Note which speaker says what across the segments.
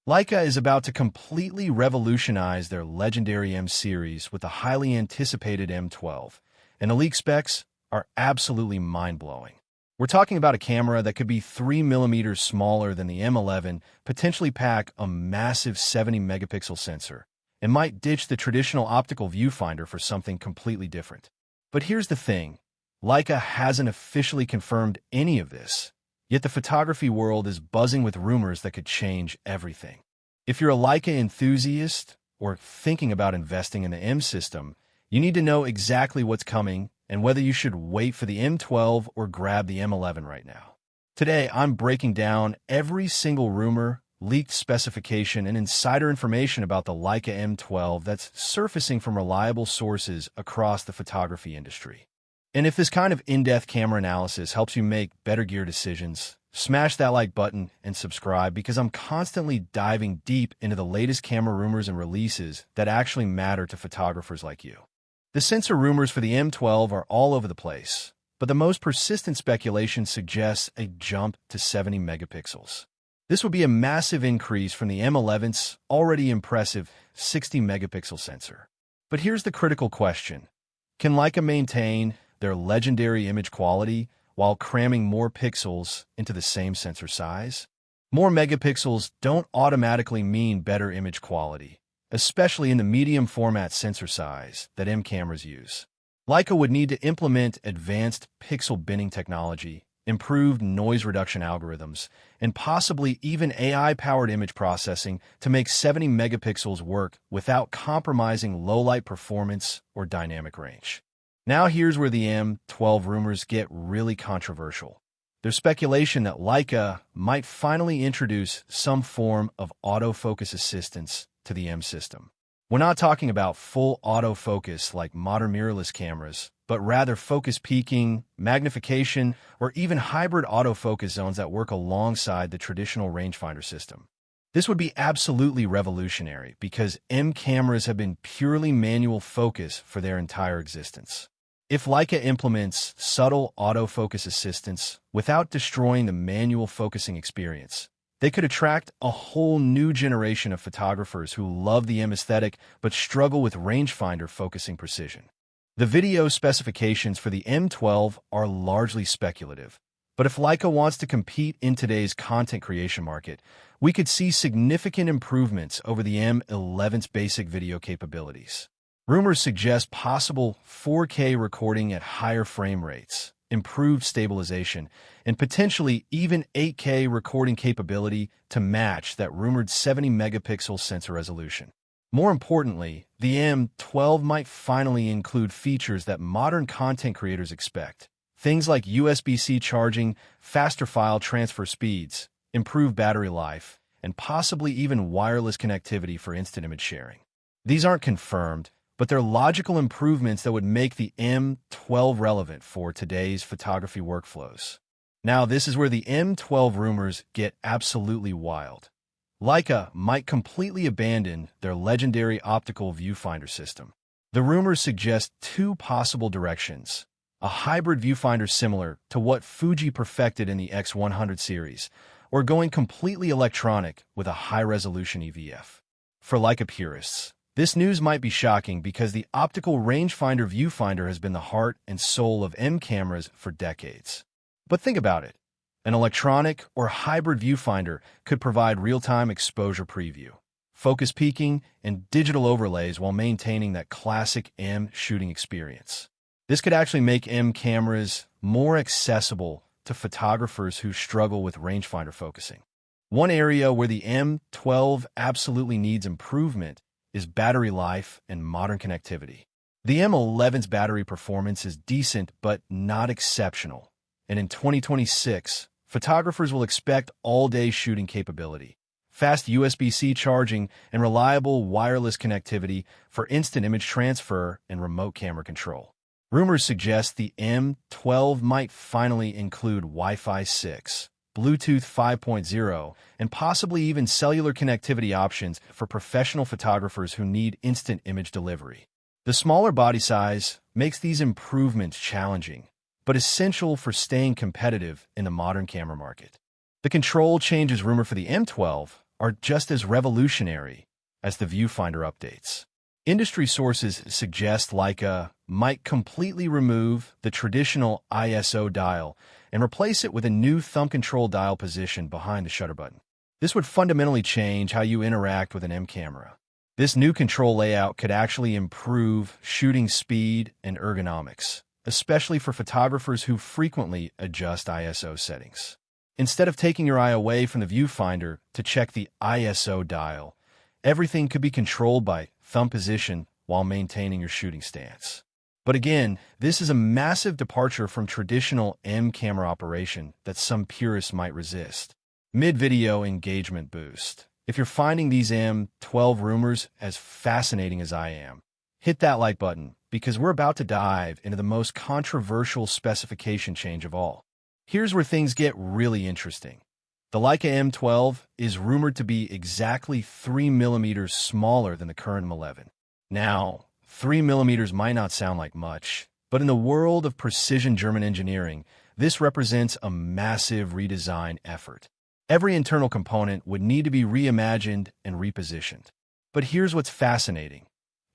Speaker 1: Leica is about to completely revolutionize their legendary M series with the highly anticipated M12, and the leak specs are absolutely mind-blowing. We're talking about a camera that could be 3 millimeters smaller than the M11, potentially pack a massive 70-megapixel sensor, and might ditch the traditional optical viewfinder for something completely different. But here's the thing, Leica hasn't officially confirmed any of this, yet the photography world is buzzing with rumors that could change everything. If you're a Leica enthusiast or thinking about investing in the M system, you need to know exactly what's coming and whether you should wait for the M12 or grab the M11 right now. Today, I'm breaking down every single rumor, leaked specification, and insider information about the Leica M12 that's surfacing from reliable sources across the photography industry. And if this kind of in-depth camera analysis helps you make better gear decisions, smash that like button and subscribe because I'm constantly diving deep into the latest camera rumors and releases that actually matter to photographers like you. The sensor rumors for the M12 are all over the place, but the most persistent speculation suggests a jump to 70 megapixels. This would be a massive increase from the M11's already impressive 60 megapixel sensor. But here's the critical question. Can Leica maintain their legendary image quality while cramming more pixels into the same sensor size? More megapixels don't automatically mean better image quality, especially in the medium format sensor size that M cameras use. Leica would need to implement advanced pixel binning technology, improved noise reduction algorithms, and possibly even AI-powered image processing to make 70 megapixels work without compromising low-light performance or dynamic range. Now here's where the M12 rumors get really controversial. There's speculation that Leica might finally introduce some form of autofocus assistance to the M system. We're not talking about full autofocus like modern mirrorless cameras, but rather focus peaking, magnification, or even hybrid autofocus zones that work alongside the traditional rangefinder system. This would be absolutely revolutionary because M cameras have been purely manual focus for their entire existence. If Leica implements subtle autofocus assistance without destroying the manual focusing experience, they could attract a whole new generation of photographers who love the M aesthetic but struggle with rangefinder focusing precision. The video specifications for the M12 are largely speculative, but if Leica wants to compete in today's content creation market, we could see significant improvements over the M11's basic video capabilities. Rumors suggest possible 4K recording at higher frame rates, improved stabilization, and potentially even 8K recording capability to match that rumored 70-megapixel sensor resolution. More importantly, the M12 might finally include features that modern content creators expect. Things like USB-C charging, faster file transfer speeds, improved battery life, and possibly even wireless connectivity for instant image sharing. These aren't confirmed, but they're logical improvements that would make the M12 relevant for today's photography workflows. Now, this is where the M12 rumors get absolutely wild. Leica might completely abandon their legendary optical viewfinder system. The rumors suggest two possible directions: a hybrid viewfinder similar to what Fuji perfected in the X100 series, or going completely electronic with a high-resolution EVF. For Leica purists, this news might be shocking because the optical rangefinder viewfinder has been the heart and soul of M cameras for decades. But think about it. An electronic or hybrid viewfinder could provide real-time exposure preview, focus peaking, and digital overlays while maintaining that classic M shooting experience. This could actually make M cameras more accessible to photographers who struggle with rangefinder focusing. One area where the M12 absolutely needs improvement is battery life and modern connectivity. The M11's battery performance is decent but not exceptional, and in 2026, photographers will expect all-day shooting capability, fast USB-C charging, and reliable wireless connectivity for instant image transfer and remote camera control. Rumors suggest the M12 might finally include Wi-Fi 6, Bluetooth 5.0, and possibly even cellular connectivity options for professional photographers who need instant image delivery. The smaller body size makes these improvements challenging, but essential for staying competitive in the modern camera market. The control changes rumored for the M12 are just as revolutionary as the Viewfinder updates. Industry sources suggest Leica might completely remove the traditional ISO dial and replace it with a new thumb control dial position behind the shutter button. This would fundamentally change how you interact with an M camera. This new control layout could actually improve shooting speed and ergonomics, especially for photographers who frequently adjust ISO settings. Instead of taking your eye away from the viewfinder to check the ISO dial, everything could be controlled by thumb position while maintaining your shooting stance. But again, this is a massive departure from traditional M camera operation that some purists might resist. Mid-video engagement boost. If you're finding these M12 rumors as fascinating as I am, hit that like button because we're about to dive into the most controversial specification change of all. Here's where things get really interesting. The Leica M12 is rumored to be exactly 3 millimeters smaller than the current M11. Now, 3 millimeters might not sound like much, but in the world of precision German engineering, this represents a massive redesign effort. Every internal component would need to be reimagined and repositioned. But here's what's fascinating.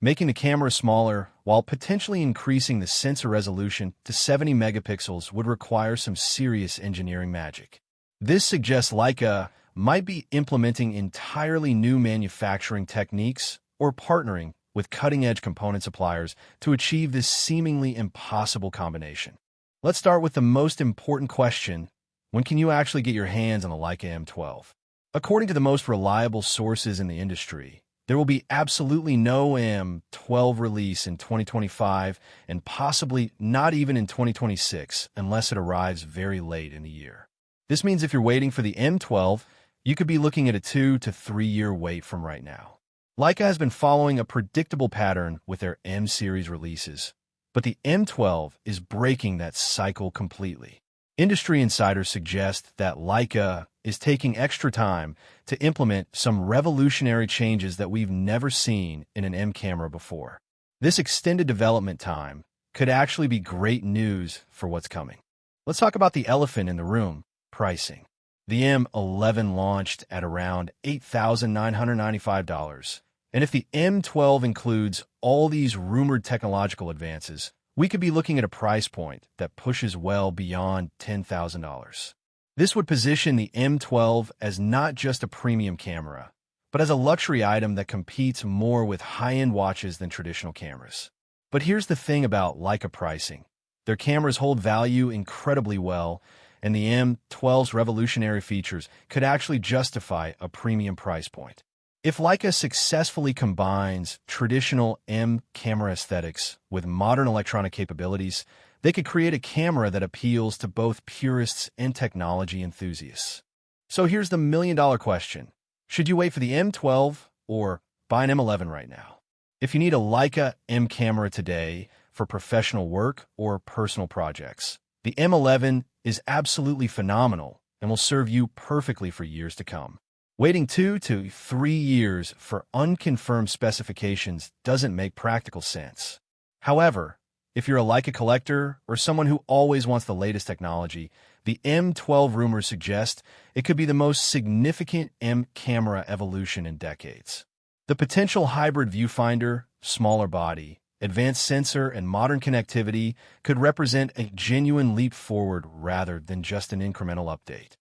Speaker 1: Making the camera smaller while potentially increasing the sensor resolution to 70 megapixels would require some serious engineering magic. This suggests Leica might be implementing entirely new manufacturing techniques or partnering with cutting-edge component suppliers to achieve this seemingly impossible combination. Let's start with the most important question. When can you actually get your hands on the Leica M12? According to the most reliable sources in the industry, there will be absolutely no M12 release in 2025 and possibly not even in 2026 unless it arrives very late in the year. This means if you're waiting for the M12, you could be looking at a 2 to 3 year wait from right now. Leica has been following a predictable pattern with their M series releases, but the M12 is breaking that cycle completely. Industry insiders suggest that Leica is taking extra time to implement some revolutionary changes that we've never seen in an M camera before. This extended development time could actually be great news for what's coming. Let's talk about the elephant in the room, pricing. The M11 launched at around $8,995, and if the M12 includes all these rumored technological advances, we could be looking at a price point that pushes well beyond $10,000. This would position the M12 as not just a premium camera, but as a luxury item that competes more with high-end watches than traditional cameras. But here's the thing about Leica pricing. Their cameras hold value incredibly well, and the M12's revolutionary features could actually justify a premium price point. If Leica successfully combines traditional M camera aesthetics with modern electronic capabilities, they could create a camera that appeals to both purists and technology enthusiasts. So here's the million-dollar question. Should you wait for the M12 or buy an M11 right now? If you need a Leica M camera today for professional work or personal projects, the M11 is absolutely phenomenal and will serve you perfectly for years to come. Waiting 2 to 3 years for unconfirmed specifications doesn't make practical sense. However, if you're a Leica collector or someone who always wants the latest technology, the M12 rumors suggest it could be the most significant M camera evolution in decades. The potential hybrid viewfinder, smaller body, advanced sensor, and modern connectivity could represent a genuine leap forward rather than just an incremental update.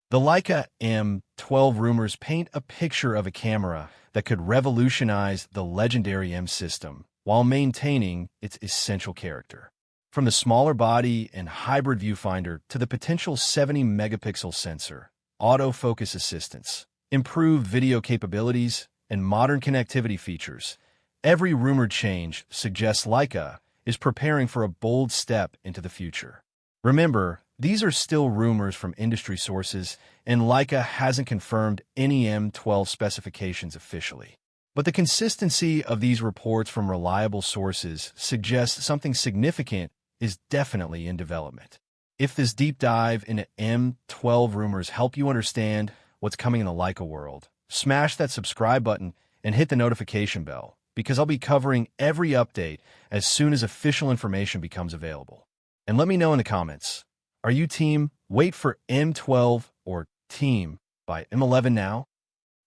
Speaker 1: The Leica M12 rumors paint a picture of a camera that could revolutionize the legendary M system while maintaining its essential character. From the smaller body and hybrid viewfinder to the potential 70-megapixel sensor, autofocus assistance, improved video capabilities, and modern connectivity features, every rumored change suggests Leica is preparing for a bold step into the future. Remember, these are still rumors from industry sources, and Leica hasn't confirmed any M12 specifications officially. But the consistency of these reports from reliable sources suggests something significant is definitely in development. If this deep dive into M12 rumors help you understand what's coming in the Leica world, smash that subscribe button and hit the notification bell, because I'll be covering every update as soon as official information becomes available. And let me know in the comments. Are you team wait for M12 or team buy M11 now?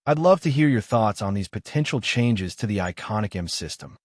Speaker 1: I'd love to hear your thoughts on these potential changes to the iconic M system.